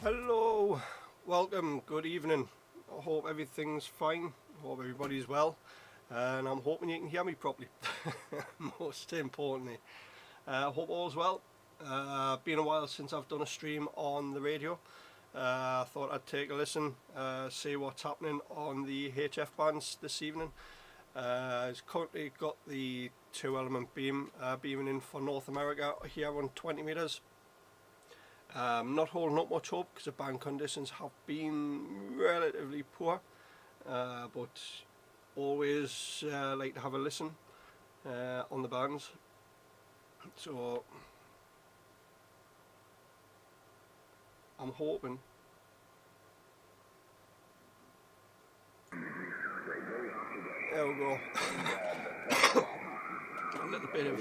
Hello, welcome, good evening. I hope everything's fine, I hope everybody's well, and I'm hoping you can hear me properly, most importantly. I hope all's well. Been a while since I've done a stream on the radio. I thought I'd take a listen, see what's happening on the HF bands this evening. It's currently got the 2-element beam beaming in for North America here on 20 metres. Not holding up much hope because the band conditions have been relatively poor, but always like to have a listen on the bands. So I'm hoping. There we go. A little bit of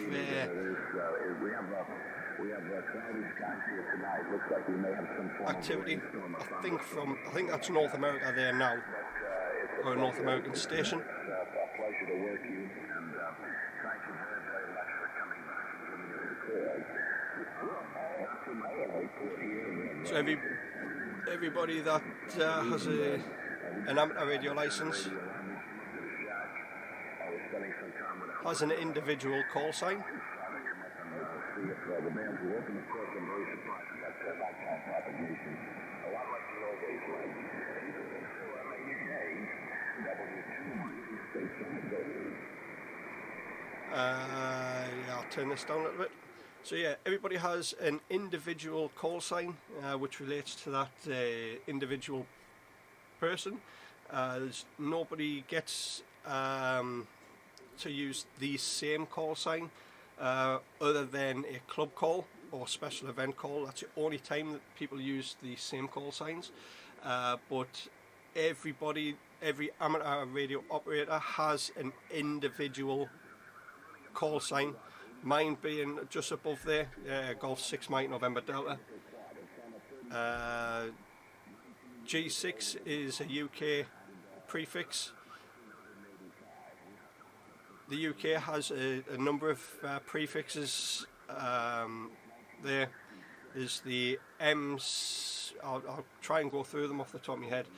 activity. I think that's North America there now, or a North American station. Pleasure to work you, and thank you very, very much for coming back. So everybody that has an amateur radio license has an individual call sign. Yeah, I'll turn this down a little bit. So yeah, everybody has an individual call sign which relates to that individual person. Nobody gets to use the same call sign other than a club call or special event call. That's the only time that people use the same call signs. But every amateur radio operator has an individual call sign. Mine being just above there, Golf 6 Mike November Delta. G6 is a UK prefix. The UK has a number of prefixes. There is the M's. I'll try and go through them off the top of my head.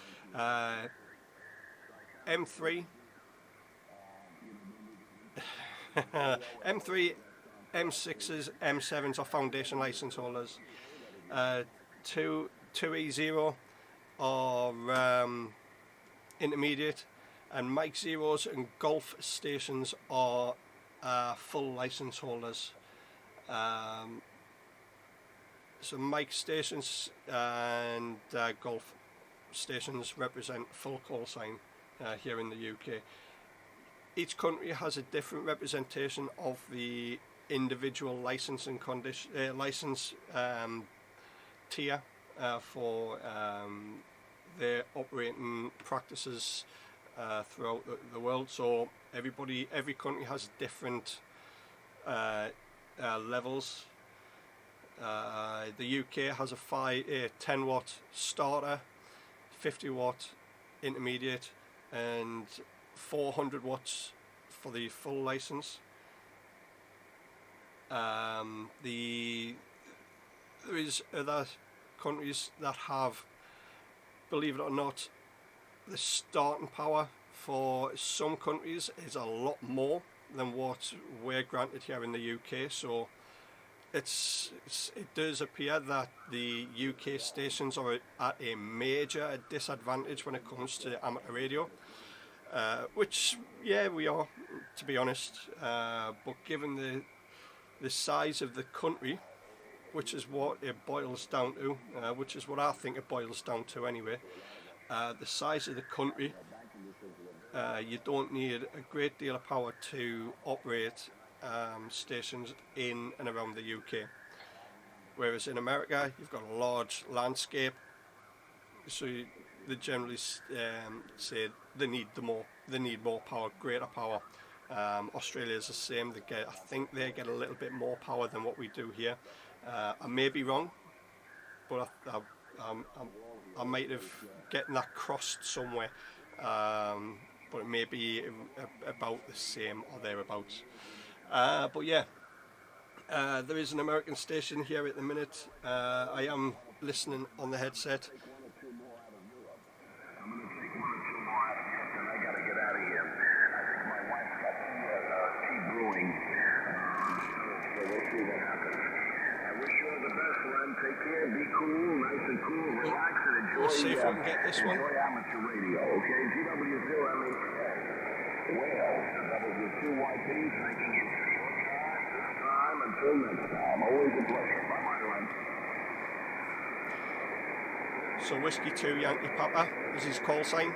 M3, M3, M6s, M7s are foundation license holders. 2E0 are intermediate, and Mike Zeros and Golf stations are full license holders. So Mike stations and Golf stations represent full call sign here in the UK. Each country has a different representation of the individual licensing condition, license tier for their operating practices throughout the world. So every country has different levels. The UK has a 10 watt starter, 50 watt intermediate, and 400 watts for the full license. There is other countries that have, believe it or not, the starting power for some countries is a lot more than what we're granted here in the UK. So it does appear that the UK stations are at a major disadvantage when it comes to amateur radio, which, yeah, we are, to be honest, but given the size of the country, which is what it boils down to, which is what I think it boils down to anyway, the size of the country, you don't need a great deal of power to operate stations in and around the UK. Whereas in America, you've got a large landscape, so they generally say they need more power, greater power. Australia is the same. I think they get a little bit more power than what we do here. I may be wrong, but I might have gotten that crossed somewhere. But it may be about the same or thereabouts. But yeah, there is an American station here at the minute. I am listening on the headset. Take one or two more out of Europe. I'm going to take one or two more out of Europe, and I got to get out of here. I think my wife's got tea brewing, so we'll see what happens. I wish you all the best, Len. Take care. Be cool, nice and cool. Relax and enjoy. We'll see if we can get this one. Enjoy amateur radio, okay? GW0MHK. Wales, W2YP, thanking you for your time. This time, until next time. Always a pleasure. Bye-bye, Len. So Whiskey 2 Yankee Papa is his call sign.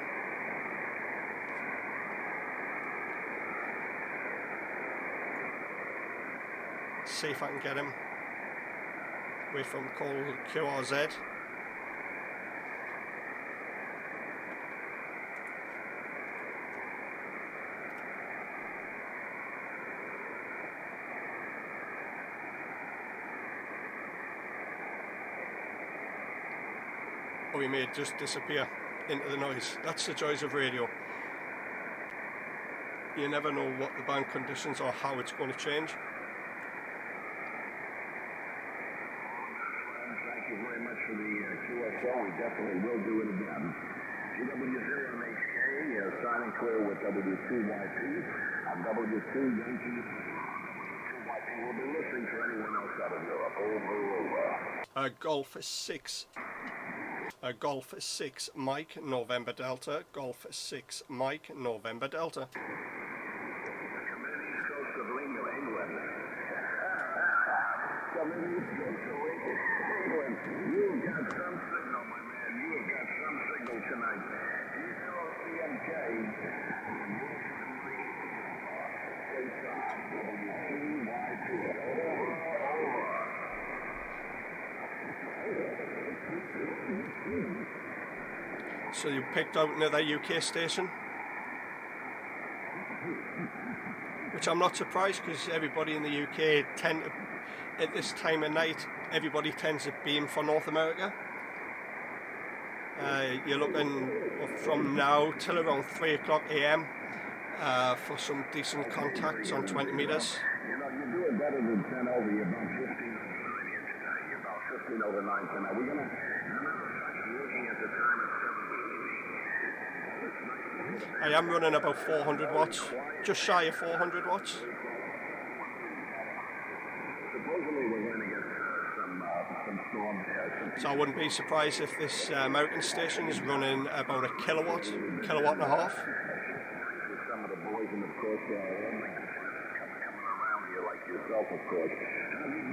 See if I can get him away from call QRZ. Or we may just disappear into the noise. That's the joys of radio. You never know what the band conditions or how it's going to change. Thank you very much for the QSO. We definitely will do it again. GW0MHK, signing clear with W2YP. W2 Yankee. W2YP will be listening to anyone else out of Europe. Over. Golf 6. Golf 6 Mike November Delta. Golf 6 Mike November Delta. East coast of England. East coast of England. You've got some signal, my man. You've got some signal tonight. EMK. So you picked out another UK station, which I'm not surprised because everybody in the UK tend to, at this time of night, everybody tends to beam for North America. You're looking from now till around 3 o'clock AM for some decent contacts on 20 meters. You know, you do it better than 10 over. You're about 15 over 9 here today. You're about 15 over 9 tonight. We're going to, I'm looking at the time at 7. I am running about 400 watts, just shy of 400 watts. Supposedly we're going to get some storm here. So I wouldn't be surprised if this American station is running about a kilowatt and a half. With some of the boys and of course all my good friends coming around here like yourself, of course. I've been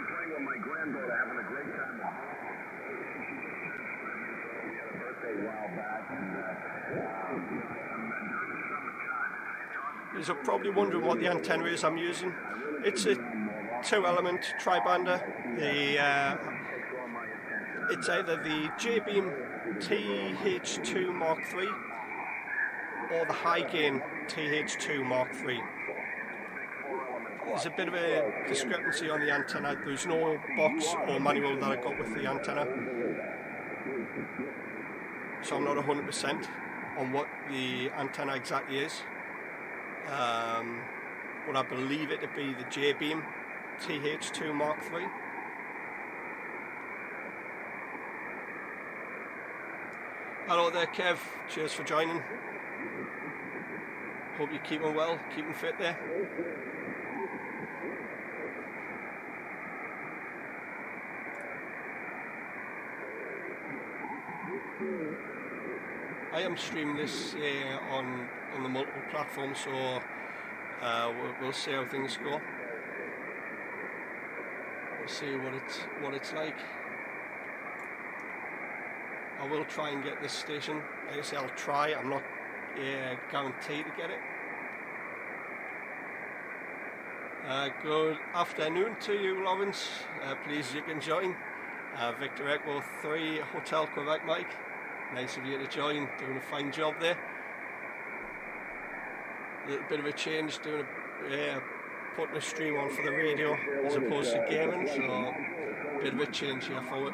playing with my granddaughter, having a great time. We had a birthday a while back, and during the summertime, You're probably wondering what the antenna is I'm using. It's a 2-element tri-bander. It's either the J-Beam TH2 Mark III or the high gain TH2 Mark III. There's a bit of a discrepancy on the antenna. There's no box or manual that I got with the antenna, so I'm not 100% on what the antenna exactly is. But I believe it to be the J-Beam TH2 Mark III. Hello there, Kev. Cheers for joining. Hope you're keeping well, keeping fit there. I am streaming this on the multiple platforms, so we'll see how things go. We'll see what it's like. I will try and get this station. Like I say, I'll try. I'm not guaranteed to get it. Good afternoon to you, Lawrence. Please, you can join. Victor Echo 3 Hotel Quebec, Mike. Nice of you to join. Doing a fine job there. A little bit of a change, doing putting a stream on for the radio as opposed to gaming. So a bit of a change here for it.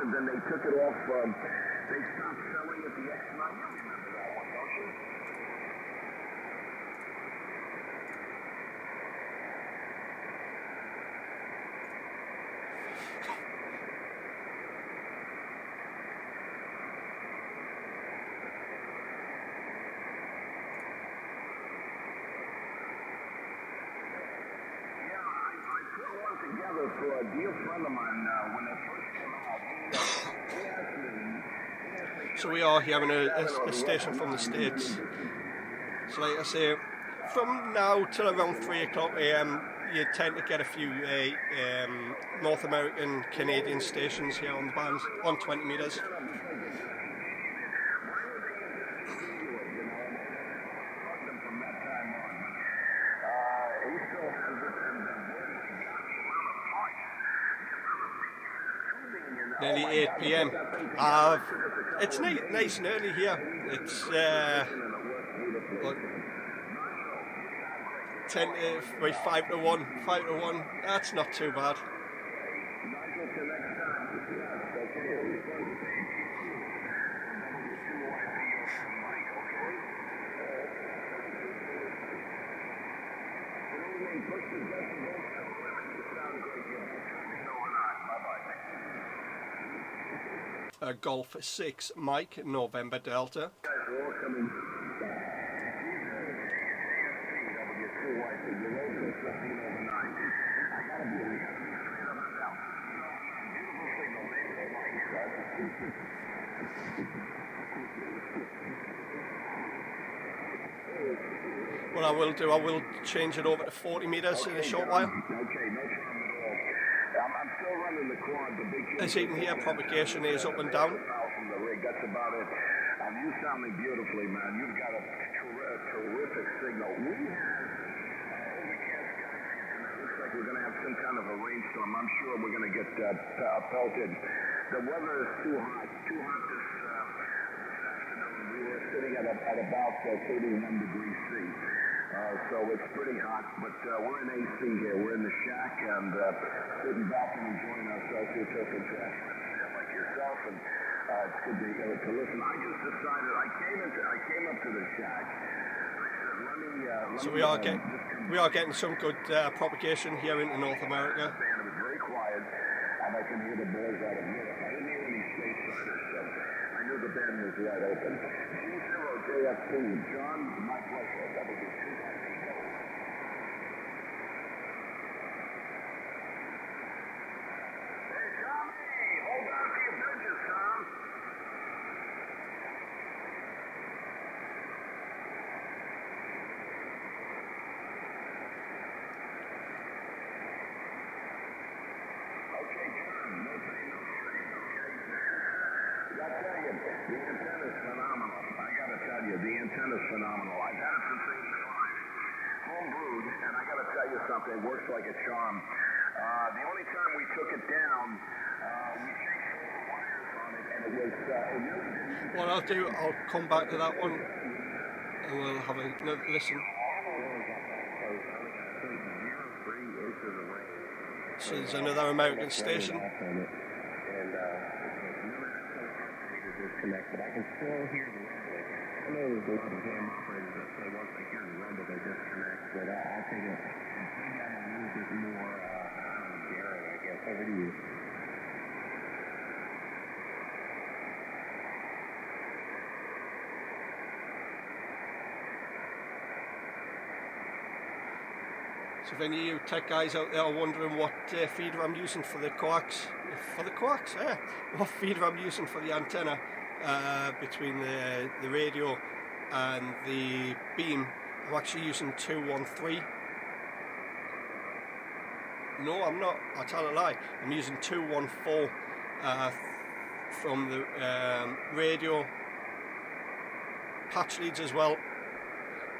And then they took it off. They stopped selling at the X9. You remember that one, don't you? for a dear friend of mine when they first came out. He asked me. So we are here in a station from the States. So like I say, from now till around 3 o'clock AM, you tend to get a few North American, Canadian stations here on the bands, on 20 meters. Nearly 8 PM. It's nice and early here. It's 5 to 1. 5 to 1. That's not too bad. Golf 6, Mike, November Delta. What I will do, I will change it over to 40 meters in a short while. As you can hear, propagation is up and down. That's about it. You sound me beautifully, man. You've got a terrific signal. We have overcast skies, and it looks like we're going to have some kind of a rainstorm. I'm sure we're going to get pelted. The weather is too hot this afternoon. We were sitting at about 31 degrees C. So it's pretty hot, but we're in AC here. We're in the shack and sitting back and enjoying ourselves here talking to like yourself, and it's good to listen. I just decided I came up to the shack. I said, so we are getting some good propagation here into North America. It was very quiet, and I can hear the boys out of Europe. I didn't hear any stateside, so I knew the band was wide open. G0JFC, John, my pleasure. That was a the antenna's phenomenal. I gotta tell you, the antenna's phenomenal. I've had it since '85. Home brewed, and I gotta tell you something, it works like a charm. The only time we took it down, we changed all the wires on it, and it was, it really didn't... What I'll do, I'll come back to that one, and we'll have another listen. So there's another American station. Disconnect, but I can still hear the rumble. I know there's a lot of ham operators that say once they hear the rumble they disconnect, but I think we got a little bit more daring, I guess. Over to you. So if any of you tech guys out there are wondering what feeder I'm using for the coax, what feeder I'm using for the antenna between the radio and the beam, I'm actually using 213. No, I'm not. I tell a lie. I'm using 214 from the radio patch leads as well.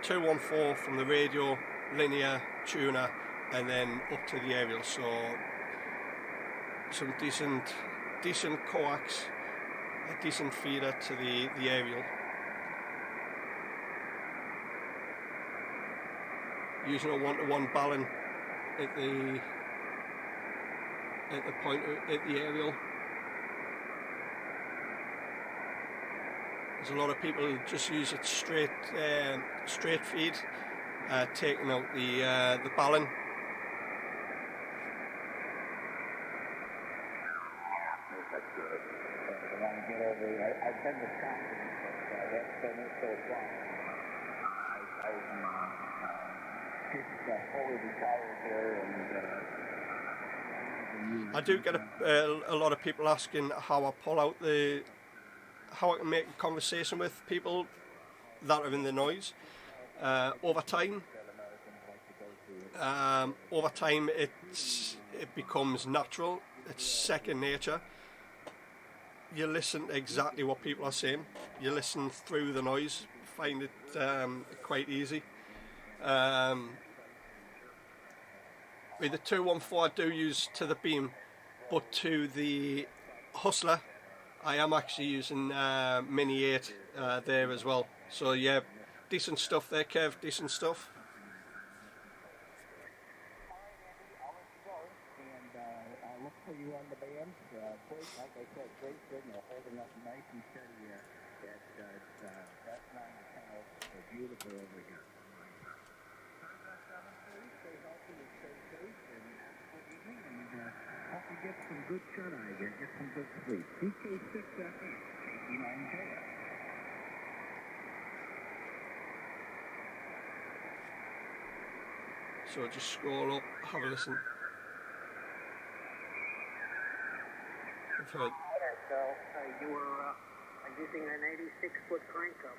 214 from the radio, linear, tuner, and then up to the aerial. So some decent coax, a decent feeder to the aerial. Using a 1-to-1 balun at the point at the aerial. There's a lot of people who just use it straight feed, taking out the balun. That's good. I want to get over. I've been to Scotland, but that's been so far. I'm just fully retired there, and I do get a lot of people asking how I pull out how I can make a conversation with people that are in the noise. Over time, it becomes natural. It's second nature. You listen to exactly what people are saying. You listen through the noise. Find it quite easy. With the 214 I do use to the beam, but to the Hustler I am actually using Mini 8 there as well. So yeah, decent stuff there, Kev, decent stuff. And look for you on the band. Great, like I said, great signal, holding up nice and steady. That 9 channel is beautiful over here. Stay healthy and stay safe, and that's what we need. And hope you get some good shut-eye here, get some good sleep. DK6 FM, KT9JF. So just scroll up, have a listen. I've heard. So you were using an 86-foot crank up,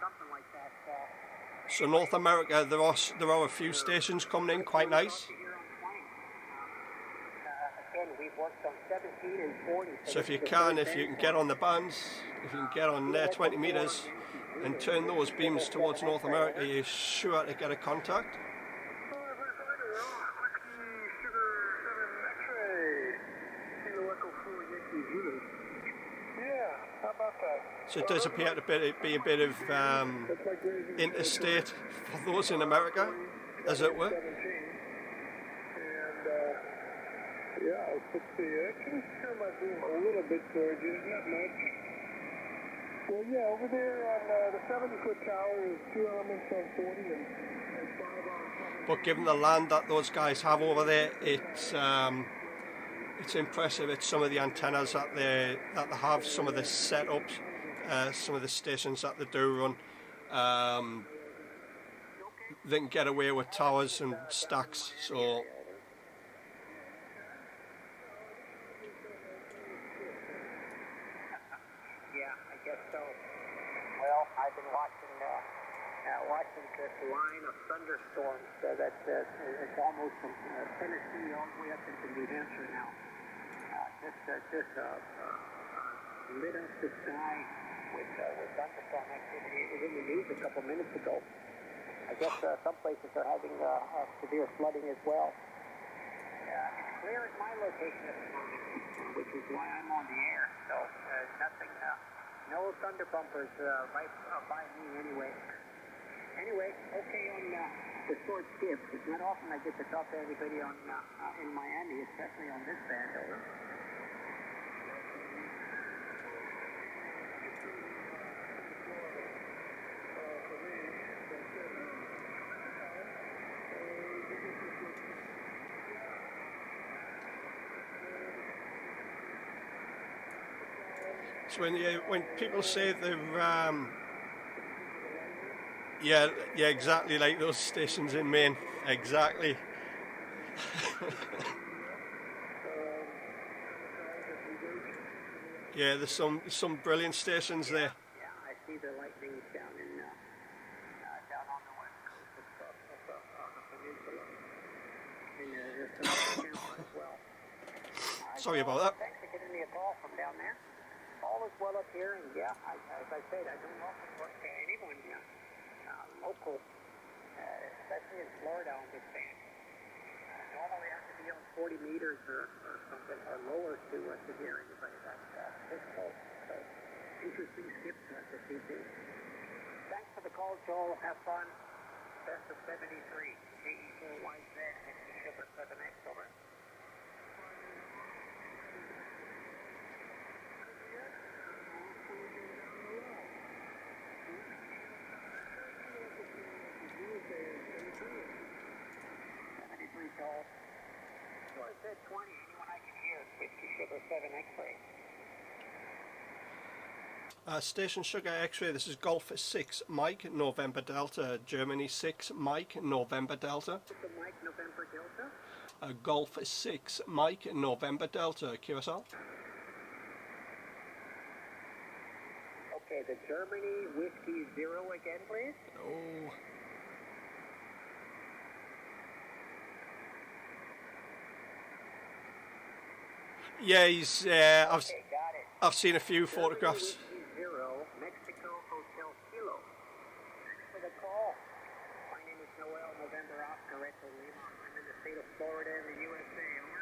something like that. So North America, there are a few stations coming in quite nice. Again, we've worked on 17 and 40. So if you can get on the bands, if you can get on there 20 meters and turn those beams towards North America, you're sure to get a contact. So it does appear to be a bit of interstate for those in America, as it were. Yeah, I'll put I can turn my boom a little bit towards you, not much. Well, yeah, over there on the 70-foot tower is 2 elements on 40 and 5 on 20. But given the land that those guys have over there, it's impressive. It's some of the antennas that they have, some of the setups, some of the stations that they do run. They can get away with towers and stacks. So. Well, I've been watching this line of thunderstorms it's almost from Tennessee all the way up into New Hampshire now. Just lit up the sky with thunderstorm activity. It was in the news a couple minutes ago. I guess some places are having severe flooding as well. It's clear at my location at the moment, which is why I'm on the air. So nothing. No thunder bumpers right by me anyway. Anyway, okay on the short skips. It's not often I get to talk to anybody in Miami, especially on this band over. So when people say they're yeah, exactly like those stations in Maine, exactly. Yeah, there's some brilliant stations there. Yeah, I see the lightnings down on the west coast of the peninsula. And there's some as well. Sorry about that. Thanks for giving me a call from down there. All is well up here, and yeah, as I said, I don't often work to anyone local, especially in Florida on this band. Normally I have to be on 40 meters or something, or lower to hear anybody that's this close. So, interesting skips to see too. Thanks for the call, Joel. Have fun. Best of 73. KE4YZ, Nixie Sugar 7X, over. So I said 20, anyone I can hear, Whiskey Sugar 7 X-ray. Station Sugar X-ray, this is Golf 6 Mike, November Delta, Germany 6 Mike, November Delta. The Mike, November Delta? Golf 6 Mike November Delta QSL. Okay, the Germany Whiskey 0 again, please. Oh. Yeah, he's. Okay, got it. I've seen a few photographs. Germany Whiskey 0, Mexico Hotel Kilo. Thanks for the call. My name is Noel, November Oscar Echo Lima. I'm in the state of Florida in the USA. Over.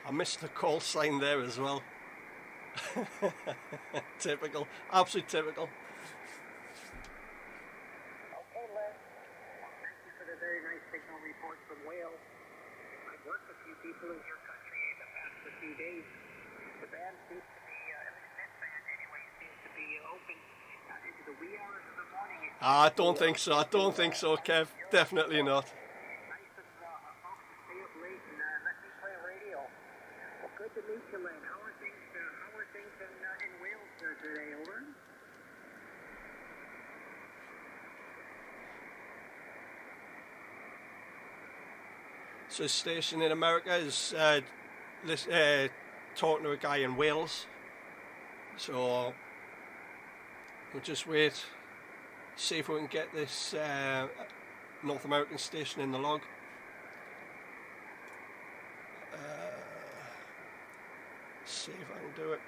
I missed the call sign there as well. Typical, absolutely typical. Okay, Les. Thank you for the very nice signal report from Wales. I've worked with a few people in your country in the past few days. The band seems to be, at least this band anyway, seems to be open into the wee hours of the morning. I don't think so. I don't think so, Kev. Definitely not. Nice of folks to stay up late and let me play radio. Well, good to meet you, Len. How are things in Wales today, over? So his station in America is talking to a guy in Wales. So we'll just wait, see if we can get this North American station in the log. See if I can do it.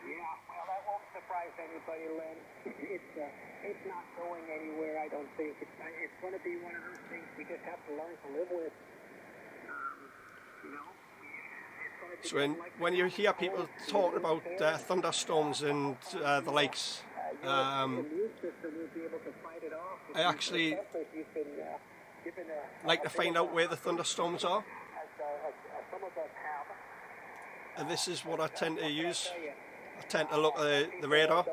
Yeah, well, that won't surprise anybody, Len. It's not going anywhere, I don't think. It's going to be one of those things we just have to learn to live with. You know, it's going to be So when you hear people talking about thunderstorms and the lakes, your immune system will be able to fight it off. I actually like to find out where the thunderstorms are, Some of us have. and this is what I tend to use. I tend to look at the radar,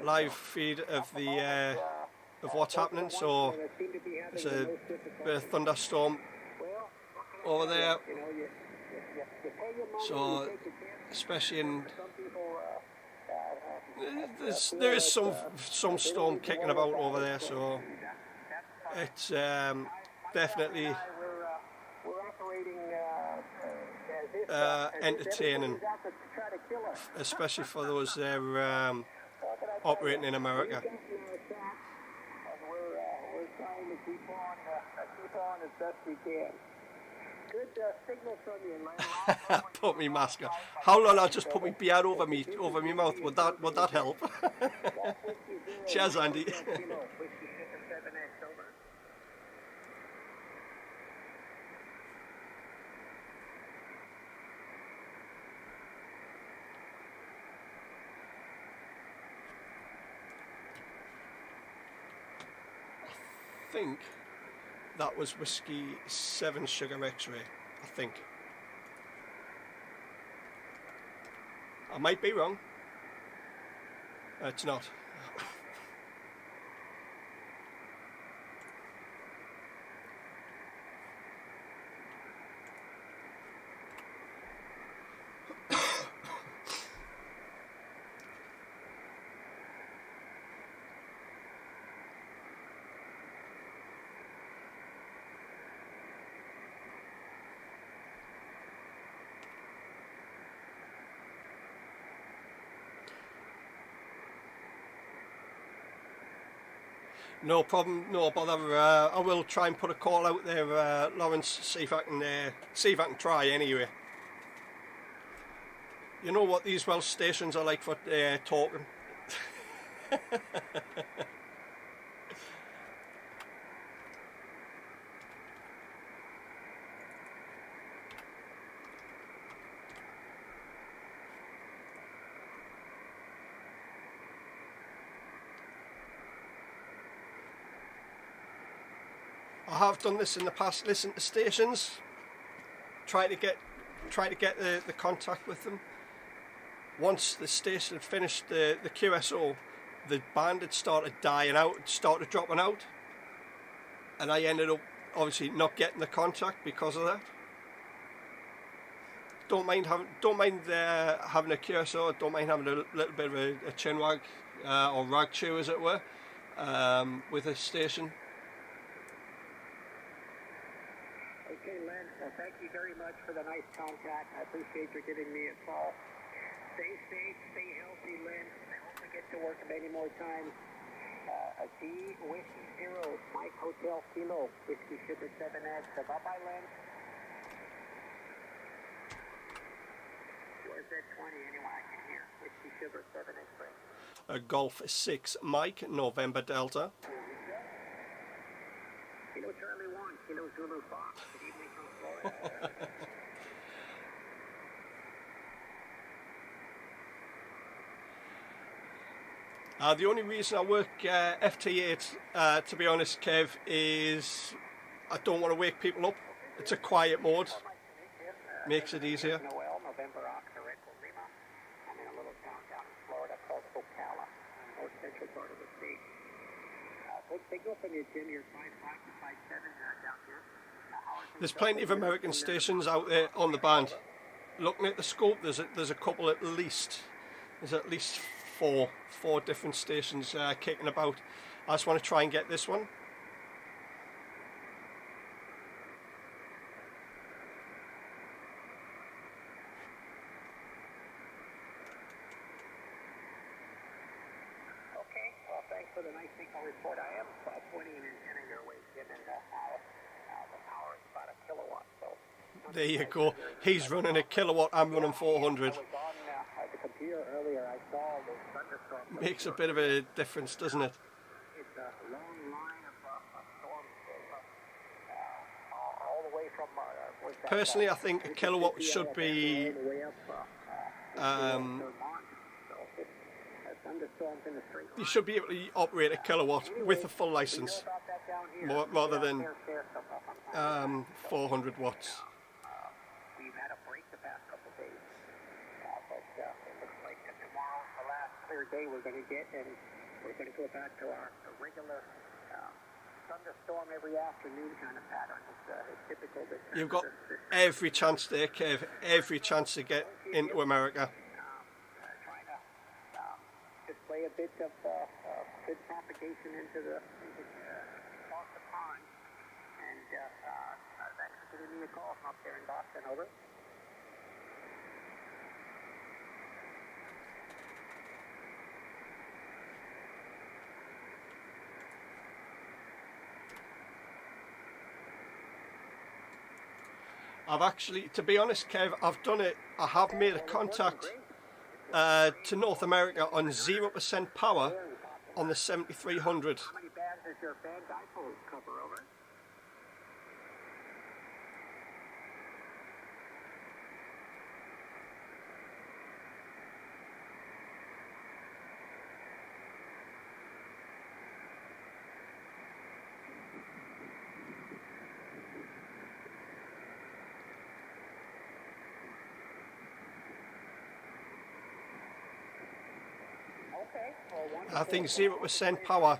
live feed of the of what's happening. So there's a bit of thunderstorm over there. So especially in there is some storm kicking about over there. So it's definitely entertaining, especially for those that are operating in America. We're trying to keep on as best we can. Good signal from you, Len. Put me mask on. How long I'll just put my beard over me mouth? Would that help? Cheers, Andy. I think that was Whiskey 7 Sugar X-Ray, I think. I might be wrong. It's not. No problem, no bother. I will try and put a call out there, Lawrence. See if I can try anyway. You know what these Welsh stations are like for talking. I have done this in the past. Listen to stations, try to get the contact with them. Once the station had finished the QSO, the band had started dying out, started dropping out, and I ended up obviously not getting the contract because of that. Don't mind having a curso. Don't mind having a little bit of a chin wag or rag chew, as it were, with a station. Okay, Len, well, thank you very much for the nice contact. I appreciate you giving me a call. Stay safe, stay healthy, Len. I hope we get to work many more times. D Whiskey 0, Mike Hotel Kilo, Whiskey Sugar 7X. Bye-bye, Len. Where's that 20? Anyone I can hear? Whiskey Sugar 7X. Golf 6, Mike, November Delta. Kilo Charlie 1, Kilo Zulu Fox. Good evening from Florida. The only reason I work FT8, to be honest, Kev, is I don't want to wake people up. It's a quiet mode. Makes it easier. Noel, November Oscar Echo Lima. I'm in a little town down in Florida called Ocala, north central part of the state. Good signal from you, Jim. You're 5.5 to 5.7 down here. There's plenty of American stations out there on the band. Looking at the scope, there's a couple at least. There's at least four different stations kicking about. I just want to try and get this one. Okay, well, thanks for the nice signal report. I am pointing an antenna your way, Jim, and the power is about a kilowatt. So there you go. He's running a kilowatt. I'm running 400. I was on the computer earlier. I saw those thunderstorms. Makes a bit of a difference, doesn't it? It's a long line of storms all the way from. What's that, Personally, I think a kilowatt should be all the way up, um, thunderstorms in the straight line. you should be able to operate a kilowatt with a full license, About that down here. rather than Fair stuff up on time. 400 watts. We've had a break the past couple of days, but it looks like tomorrow's the last clear day we're going to get, and we're going to go back to our regular thunderstorm every afternoon kind of pattern. It's typical. You've got every chance there, Kev. Every chance to get into America. Trying to display a bit of good propagation into across the pond, and thanks for giving me a call from up there in Boston. Over. I've actually, to be honest, Kev, I've done it. I have made a contact to North America on 0% power on the 7300. How many bands does your band dipole cover? Over. I think 0% power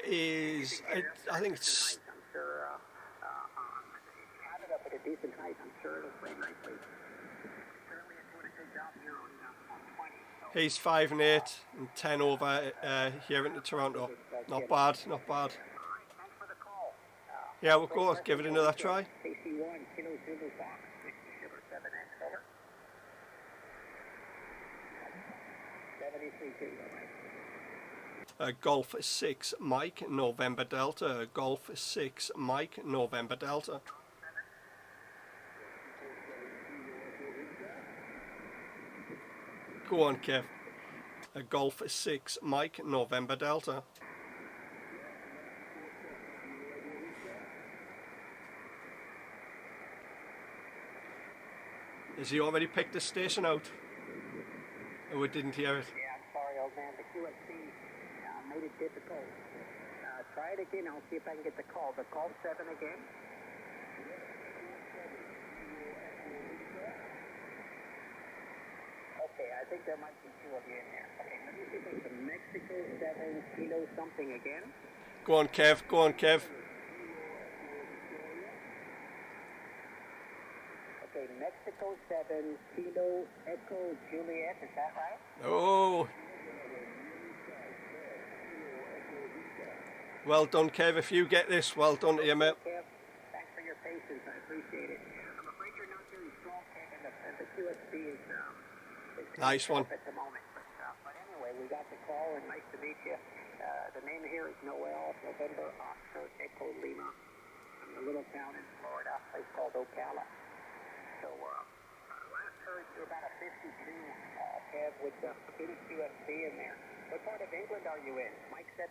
is, I think it's, I'm sure had it up at a decent height. I'm sure it'll play nicely. Certainly it's doing a good job here on 20. he's 5 and 8 and 10 over here into Toronto. Not bad, not bad. Thanks for the call. Yeah, we'll go, give it another try. KC1, Kilo Zulu Fox, Whiskey Sugar 7X, over. 73 Kilo, Mike. Golf 6, Mike, November Delta. Golf 6, Mike, November Delta. Go on, Kev. Golf 6, Mike, November Delta. Has he already picked the station out? Oh, we didn't hear it. Yeah, I'm sorry, old man. The QSC made it difficult. Try it again. I'll see if I can get the call. The call 7 again. Okay, I think there might be two of you in there. Okay, let me see if it's a Mexico 7 kilo something again. Go on, Kev. Go on, Kev. Okay, Mexico 7 kilo Echo Juliet, is that right? Oh. Well done, Kev. If you get this, well done to you, mate. Kev, thanks for your patience. I appreciate it. I'm afraid you're not very strong, Kev, and the QSB is Nice one. at the moment. But anyway, we got the call, and nice to meet you. The name here is Noel, November, Oscar, Echo, Lima, from the little town in Florida, a place called Ocala. So, last heard you're about a 52, Kev, with a bit of QSB in there. What part of England are you in? Mike 7,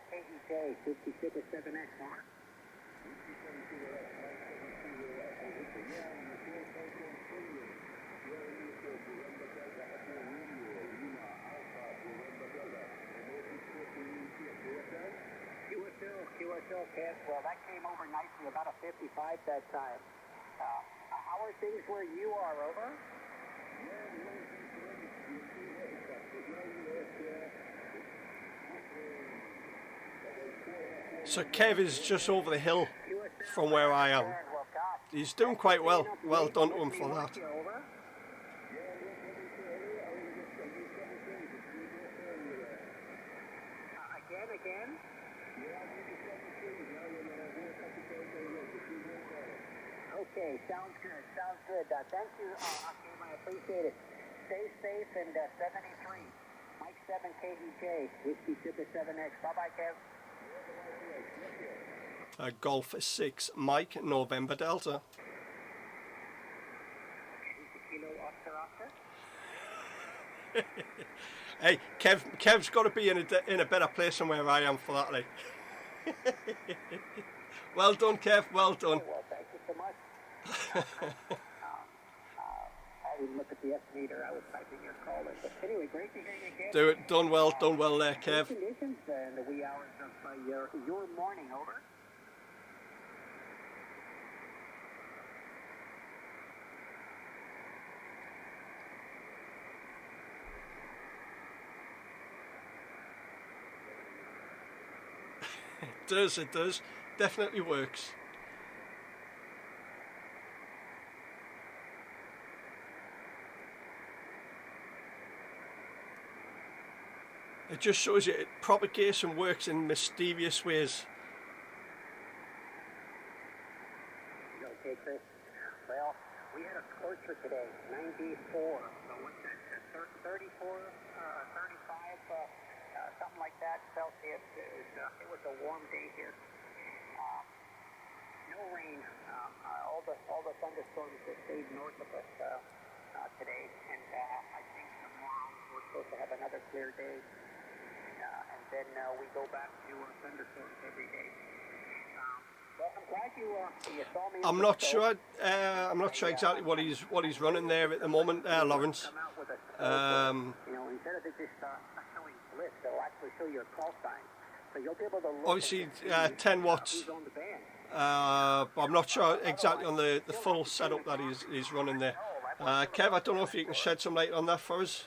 KEJ, 57-7X, Mark. QSL, Kev. Well, that came over nicely, about a 55 that time. How are things where you are, over? So Kev is just over the hill from where I am. He's doing quite well. Well done to him for that. Again? Okay, sounds good. Thank you, Akim. I appreciate it. Stay safe and 73. Mike 7 KEJ, Whiskey Super 7X. Bye-bye, Kev. Golf 6, Mike, November Delta. Kilo Oscar Oscar. Hey, Kev's got to be in a better place than where I am for that, like. Well done, Kev. Well done. Well, thank you so much. I didn't look at the S-meter. I was typing your call in. But anyway, great to hear you again. Do it. Done well there, Kev. Conditions in the wee hours of your morning, over. It does. Definitely works. It just shows you propagation works in mysterious ways. Okay, Chris. Well, we had a scorcher today, 94. So what's that? 34, 35, something like that Celsius. It was a warm day here. No rain. All the thunderstorms that stayed north of us today, and I think tomorrow we're supposed to have another clear day, and then we go back to thunderstorms every day. Well, I'm glad you saw me. I'm not sure. I'm not sure exactly what he's running there at the moment, Lawrence. You know, instead of it just showing bliss, they'll actually show you a call sign, so you'll be able to look. Obviously, 10 watts. Who's on the band. But I'm not sure exactly on the full setup that he's running there. Kev, I don't know if you can shed some light on that for us.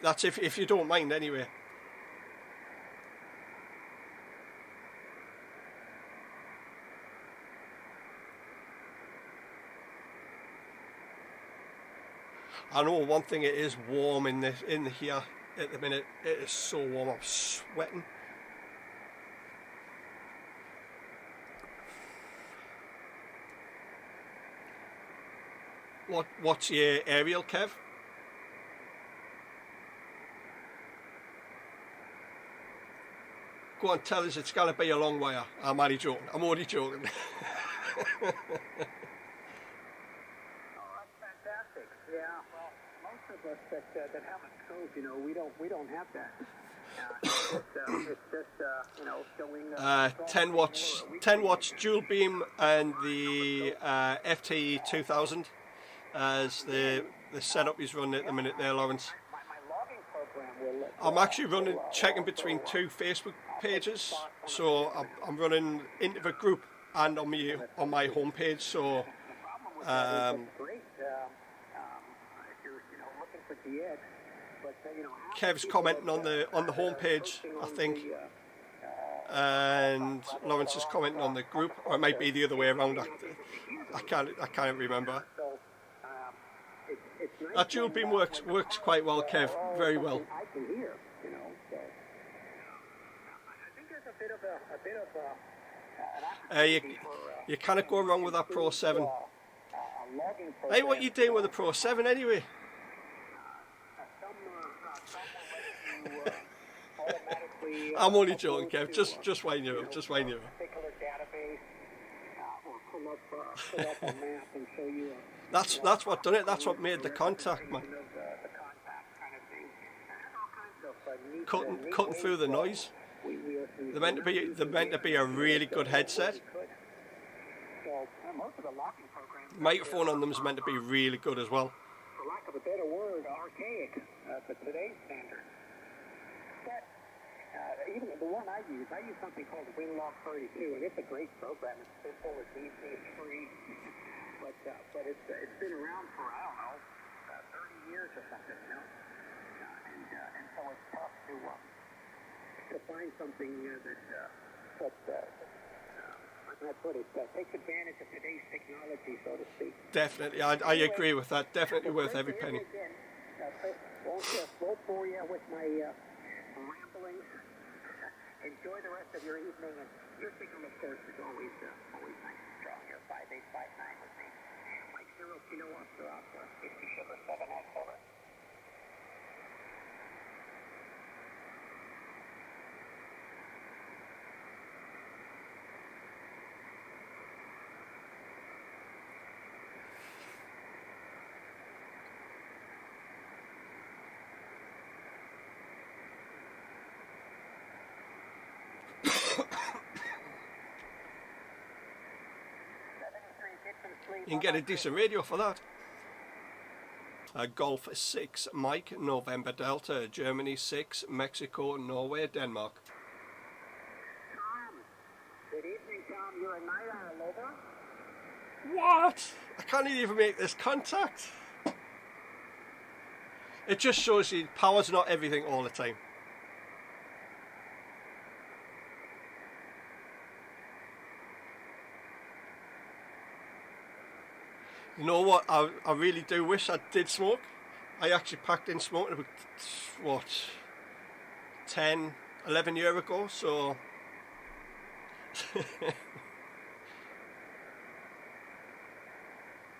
That's if you don't mind, anyway. I know one thing, it is warm in here at the minute. It is so warm, I'm sweating. What's your aerial, Kev? Go on, tell us it's going to be a long wire. I'm only joking. I'm only joking. Oh, that's fantastic. Yeah, well, most of us that have a scope, you know, we don't have that. It's just you know, showing 10 watts dual beam and the FTE 2000 as the setup he's running at the minute there, Lawrence. my logging program will I'm actually checking between two Facebook pages, so I'm running into the group and on my homepage. So great. If you're looking at the edge. But you know, Kev's commenting on the homepage, I think, and Lawrence is commenting on the group, or it might be the other way around. I can't remember. That dual beam works quite well, Kev, very well. I can hear, you know. So I think there's a bit of an you cannot go wrong with that Pro 7. logging program. Hey, what you doing with the Pro 7 anyway? I'm only joking, Kev. Just wind you up. Just wind you up. Particular database, or pull up a map and show you. That's what done it. That's what made the contact, man. The contact kind of thing. All kinds of Cutting through the noise. They're meant to be a really good headset. So most of the locking programs. The microphone on them is meant to be really good as well. For lack of a better word, archaic to today's standards. But even the one I use something called WinLog 32, and it's a great program. It's simple, it's easy, it's free. But it's been around for, I don't know, 30 years or something, you know. And so it's tough to find something that takes advantage of today's technology, so to speak. Definitely, I agree with that. Definitely worth every penny. Chris, won't bore you with my ramblings. Enjoy the rest of your evening, and your signal, of course, is always nice and strong. Here, 5859 with me. Mike 0 Kilo Oscar Alpha, 50 Sugar 7X, over. You can get a decent radio for that. Golf 6, Mike, November Delta, Germany 6, Mexico, Norway, Denmark. Tom, good evening, Tom. You're a night owl, over? What? I can't even make this contact. It just shows you power's not everything all the time. You know what, I really do wish I did smoke. I actually packed in smoking about, what, 10, 11 years ago, so...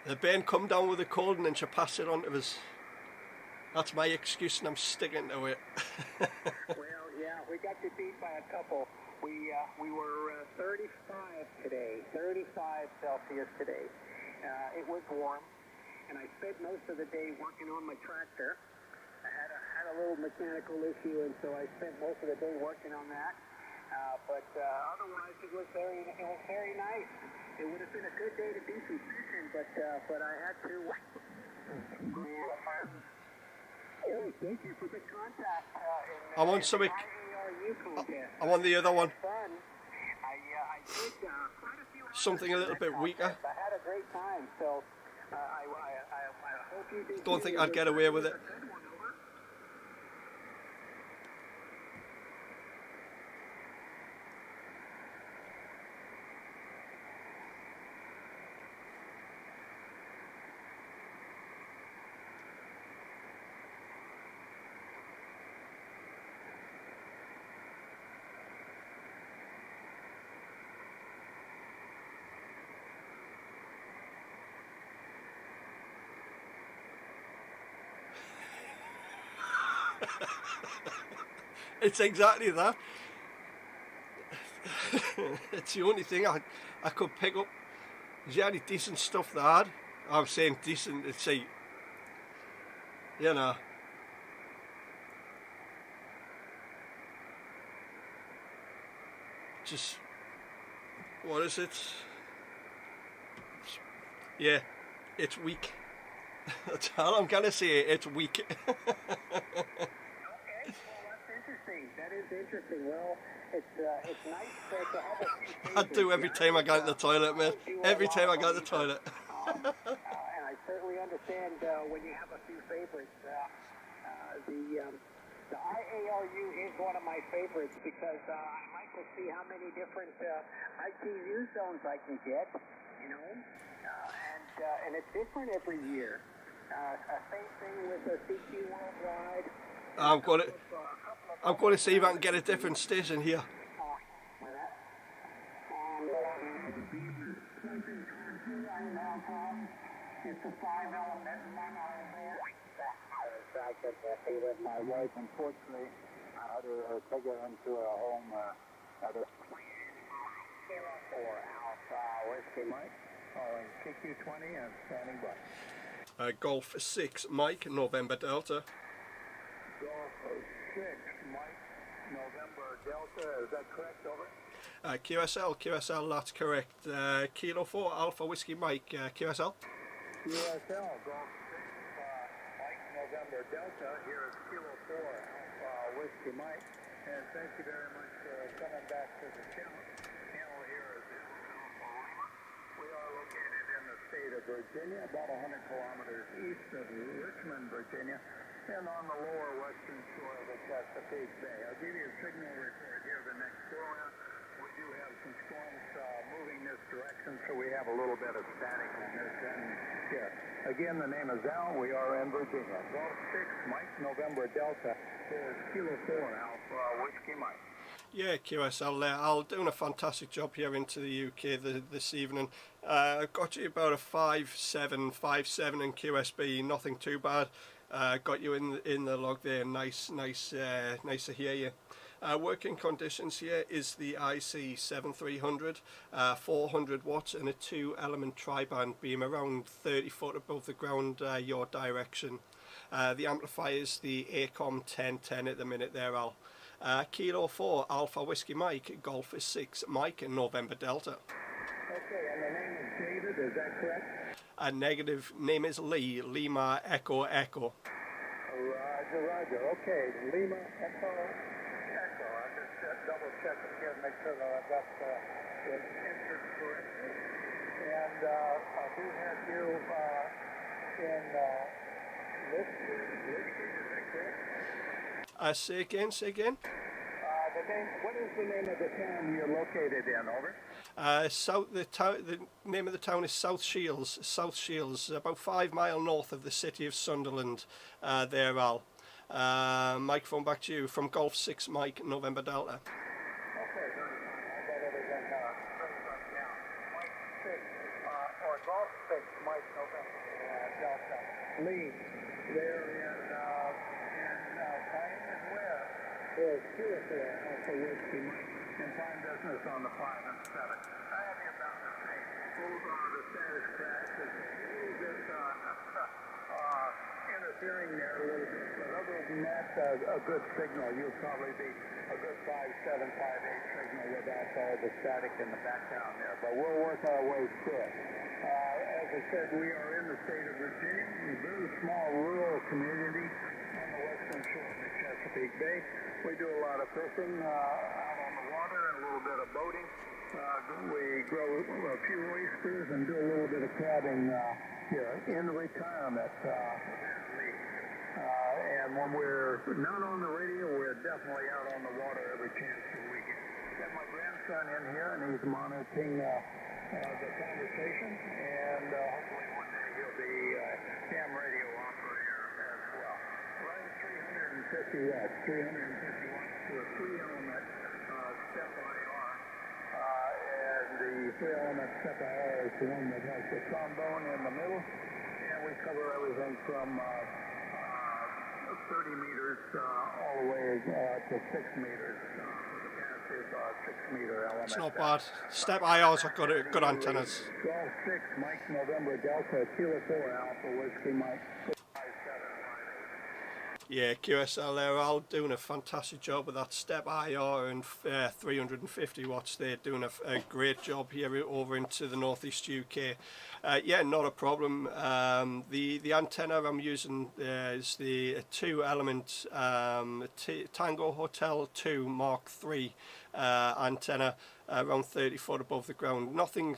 The Ben come down with a cold and then she passed it on to us. That's my excuse and I'm sticking to it. Well, yeah, we got you beat by a couple. We were 35 today, 35 Celsius today. It was warm, and I spent most of the day working on my tractor. I had a little mechanical issue, and so I spent most of the day working on that. But otherwise, it was very nice. It would have been a good day to do some fishing, but I had to. Thank you for the contact. I'm on something. I'm on the other one. I did quite a few. Something a little bit weaker. I had a great time, so I hope you did. Don't think I'd get away with it. It's exactly that. It's the only thing I could pick up. Is there any decent stuff they had? I'm saying decent, it's a, you know. Just, what is it? Yeah, it's weak. That's all I'm gonna say, it's weak. That is interesting. Well, it's nice to have a few I do every time I go to the toilet, man. Every time I go to the toilet. And I certainly understand when you have a few favorites. my favorites because I like to see how many different ITU zones I can get, you know, and it's different every year. Same thing with the CQ Worldwide. I'm going to see if I can get a different station here. It's a 5-element mono there. I could be with my wife. Unfortunately, I had to take her into a home. Kilo 4 Alpha Whiskey Mike. Calling CQ20 and standing by. Golf 6 Mike, November Delta. Golf 6, Mike, November Delta, is that correct, over? QSL, that's correct. Kilo 4 Alpha Whiskey Mike, QSL. QSL, Golf 6, Mike, November Delta, here is Kilo 4 Alpha Whiskey Mike, and thank you very much for coming back to the channel. Channel here is Alpha Lima. We are located in the state of Virginia, about 100 kilometers east of Richmond, Virginia, and on the lower western shore of the Chesapeake Bay. I'll give you a signal report here the next 4 hours. We do have some storms moving this direction, so we have a little bit of static on this end here. Again, the name is Al. We are in Virginia. Golf 6, Mike, November Delta. Here's Kilo 4 Alpha Whiskey Mike. Yeah, QSL there. Al doing a fantastic job here into the UK this evening. Got you about a 5.7 in QSB, nothing too bad. Got you in the log there. Nice to hear you. Working conditions here is the IC 7300, 400 watts and a 2-element tri-band beam around 30 foot above the ground, your direction. The amplifier is the ACOM 1010 at the minute there, Al. Kilo 4 Alpha Whiskey Mike, Golf 6 Mike, November Delta. Okay, and the name is David, is that correct? Negative, name is Lee, Lima Echo Echo. Roger, okay, Lima Echo Echo. I just double check it here and make sure that I've got the entered correctly. And I do have you in Listed, is that correct? Say again. What is the name of the town you're located in, over? The name of the town is South Shields, about 5 miles north of the city of Sunderland. There, Al. Microphone back to you from Golf 6 Mike, November Delta. Okay, very fine. I got everything right now. Mike 6, or Golf 6 Mike, November Delta. Lee, there in Pine and where? There's QSL Alpha Whiskey Mike. In Pine business on the 5 and 7. I have you about the same. Hold on, the status crash is a little bit interfering there a little bit, but other than that, a good signal. You'll probably be a good 5.7, 5.8 signal without all the static in the background there, but we'll work our way through it. As I said, we are in the state of Virginia, a very small rural community on the western shore of the Chesapeake Bay. We do a lot of fishing out on the water and a little bit of boating. We grow a few oysters and do a little bit of crabbing here in retirement. And when we're not on the radio, we're definitely out on the water every chance that we get. Got my grandson in here, and he's monitoring the conversation, and hopefully one day he'll be a ham radio operator as well. Running 350 watts, 350 watts to a 3-element step IR. And the 3-element step IR is the one that has the trombone in the middle, and we cover everything from 30 meters all the way to 6 meters for the passive 6-meter element. It's not bad. Step IRs have got good antennas. Golf 6, Mike, November Delta, Kilo 4 Alpha Whiskey Mike. 5758. Yeah, QSL there, Al, doing a fantastic job with that step IR and 350 watts. They're doing a great job here over into the northeast UK. Yeah, not a problem. The antenna I'm using is the 2-element Tango Hotel 2 Mark III antenna, around 30 foot above the ground. Nothing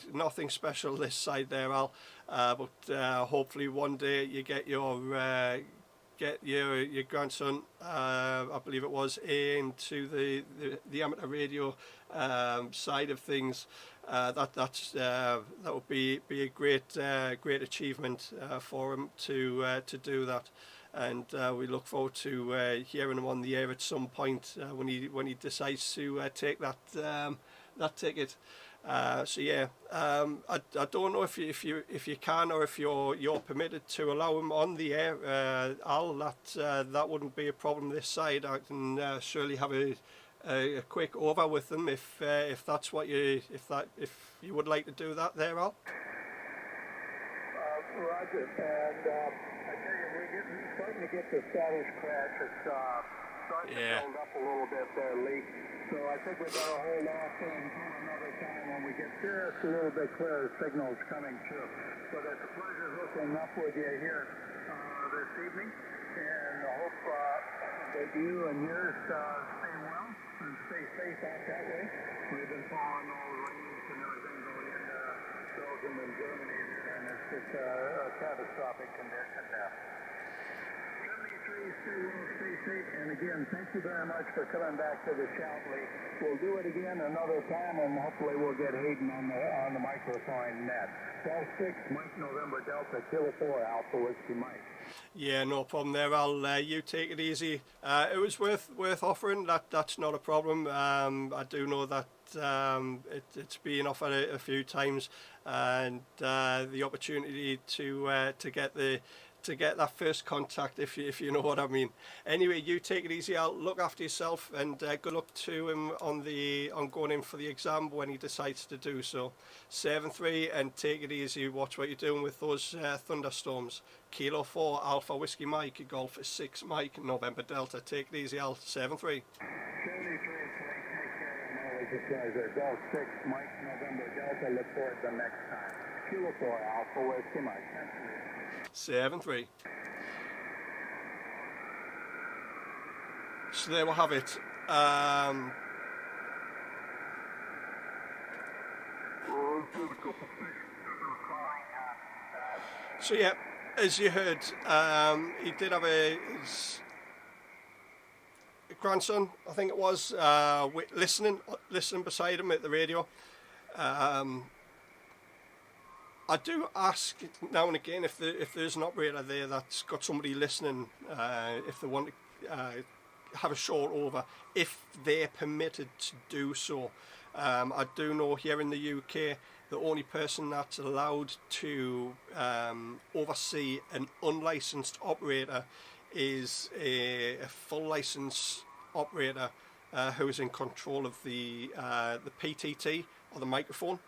special this side there, Al. But hopefully one day you get your get your grandson, I believe it was, into the amateur radio side of things. That would be a great achievement for him to do that, and we look forward to hearing him on the air at some point when he decides to take that ticket. So yeah, I don't know if you can, or if you're permitted to allow him on the air, Al. That wouldn't be a problem this side. I can surely have a quick over with them if that's what if you would like to do that there, Al. Roger. And I tell you, we're starting to get the status crash. It's starting to build up a little bit there, Lee. So I think we better hold off until another time when we get just a little bit clearer signals coming through. But it's a pleasure hooking up with you here this evening, and I hope that you and yours stay well and stay safe out that way. We've been following all the rains and everything going into Belgium and Germany, and it's just a catastrophic condition now. 73, stay well, stay safe, and again, thank you very much for coming back to the Shout, Lee. We'll do it again another time, and hopefully we'll get Hayden on the microphone net. Golf 6, Mike November Delta, Kilo 4, Alpha Whiskey Mike. Yeah, no problem there, Al. You take it easy. It was worth offering. That's not a problem. I do know that it's been offered a few times, and the opportunity to get that first contact, if you know what I mean. Anyway, you take it easy, Al. Look after yourself, and good luck to him on going in for the exam when he decides to do so. 7-3, and take it easy. Watch what you're doing with those thunderstorms. Kilo 4, Alpha Whiskey Mike, Golf 6 Mike, November Delta. Take it easy, Al. 7-3. 73, take care. Golf 6, Mike November Delta. Look forward to the next time. Kilo 4, Alpha Whiskey Mike. 7-3. So there we have it. So yeah, as you heard, he did have his grandson, I think it was, listening beside him at the radio. I do ask now and again if there's an operator there that's got somebody listening, if they want to have a short over, if they're permitted to do so. I do know here in the UK, the only person that's allowed to oversee an unlicensed operator is a full license operator who is in control of the PTT or the microphone.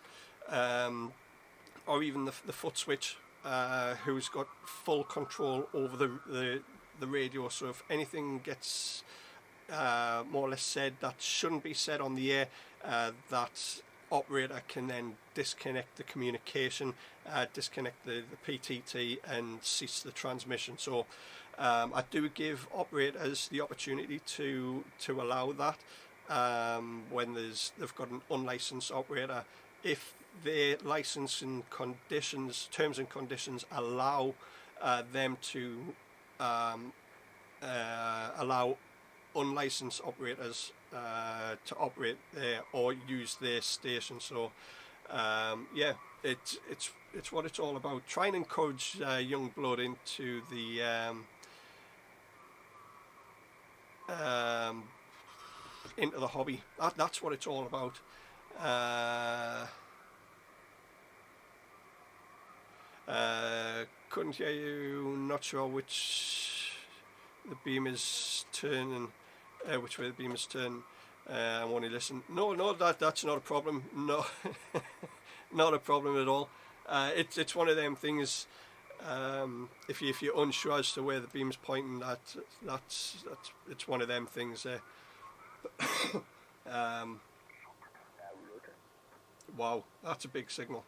Or even the foot switch, who's got full control over the radio. So if anything gets more or less said that shouldn't be said on the air, that operator can then disconnect the communication, disconnect the PTT, and cease the transmission. So I do give operators the opportunity to allow that when they've got an unlicensed operator, if their licensing conditions, terms and conditions allow them to allow unlicensed operators to operate there or use their station. So yeah, it's what it's all about. Try and encourage young blood into the hobby. That's what it's all about. Couldn't hear you. Not sure which the beam is turning, which way the beam is turning. I'm only listening. No, that's not a problem. No, not a problem at all. It's one of them things. If you're unsure as to where the beam's pointing, that's it's one of them things. Wow, that's a big signal.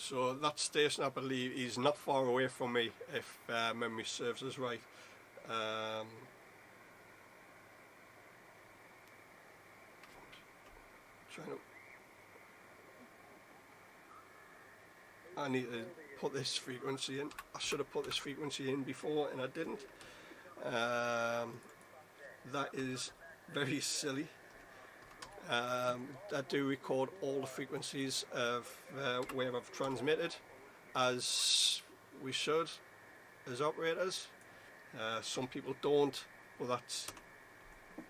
So that station, I believe, is not far away from me, if memory serves us right. I need to put this frequency in. I should have put this frequency in before and I didn't. That is very silly. I do record all the frequencies of where I've transmitted, as we should as operators. Some people don't, but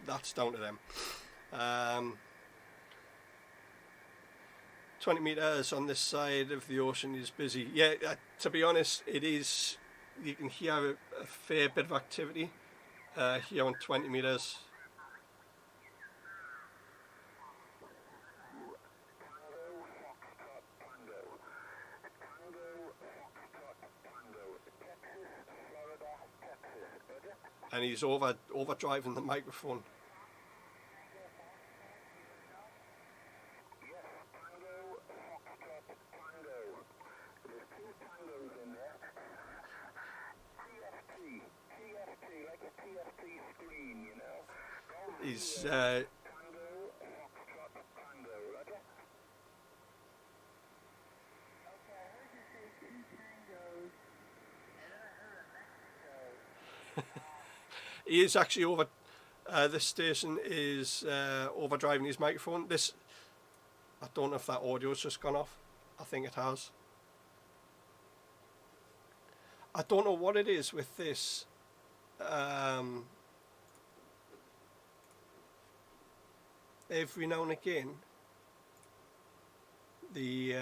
that's down to them. 20 meters on this side of the ocean is busy. Yeah, to be honest, it is. You can hear a fair bit of activity here on 20 meters. And he's overdriving the microphone. He's he is actually over. This station is overdriving his microphone. This, I don't know if that audio's just gone off. I think it has. I don't know what it is with this. Every now and again, the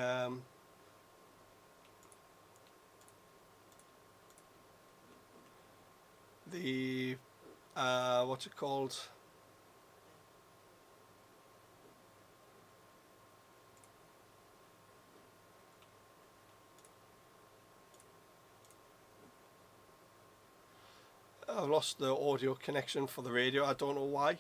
what's it called? I've lost the audio connection for the radio. I don't know why.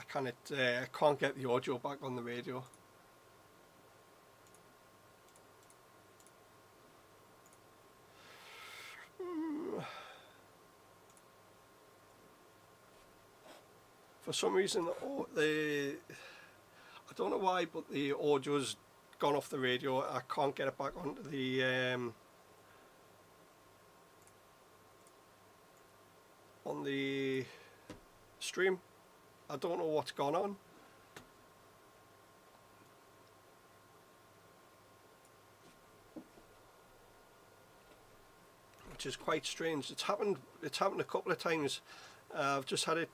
I can't get the audio back on the radio. For some reason, I don't know why, but the audio's gone off the radio. I can't get it back onto the on the stream. I don't know what's gone on. Which is quite strange. It's happened a couple of times. I've just had it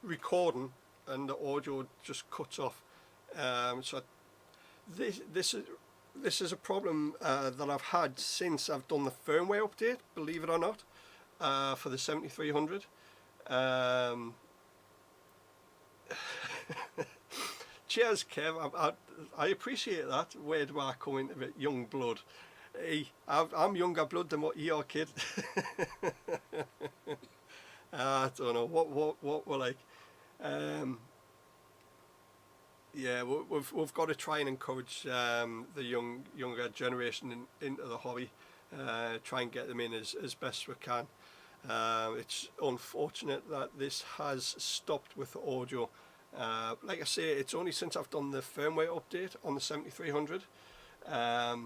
recording and the audio just cuts off. So this is a problem that I've had since I've done the firmware update, believe it or not, for the 7300. Cheers, Kev. I appreciate that. Where do I come into it? Young blood. Hey, I'm younger blood than what you are, kid. I don't know what we're like. Yeah, we've got to try and encourage the younger generation into the hobby. Try and get them in as best we can. It's unfortunate that this has stopped with the audio. Like I say, it's only since I've done the firmware update on the 7300. I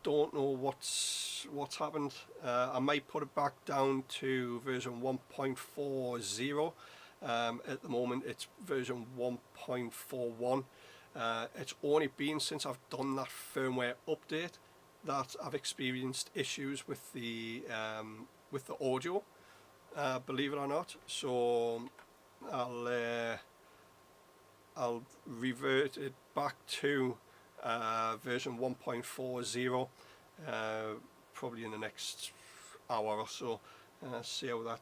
don't know what's happened. I might put it back down to version 1.40. At the moment it's version 1.41. It's only been since I've done that firmware update that I've experienced issues with the audio, believe it or not. So I'll revert it back to version 1.40 probably in the next hour or so. See how that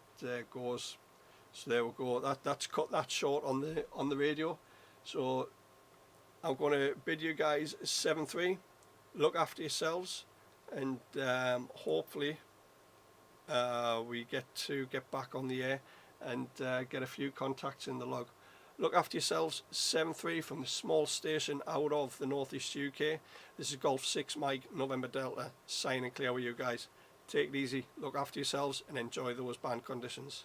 goes. So there we go. That's cut that short on the radio. So I'm going to bid you guys 7-3. Look after yourselves, and hopefully we get back on the air and get a few contacts in the log. Look after yourselves. 7-3 from a small station out of the northeast UK. This is Golf 6 Mike November Delta signing clear with you guys. Take it easy, look after yourselves, and enjoy those band conditions.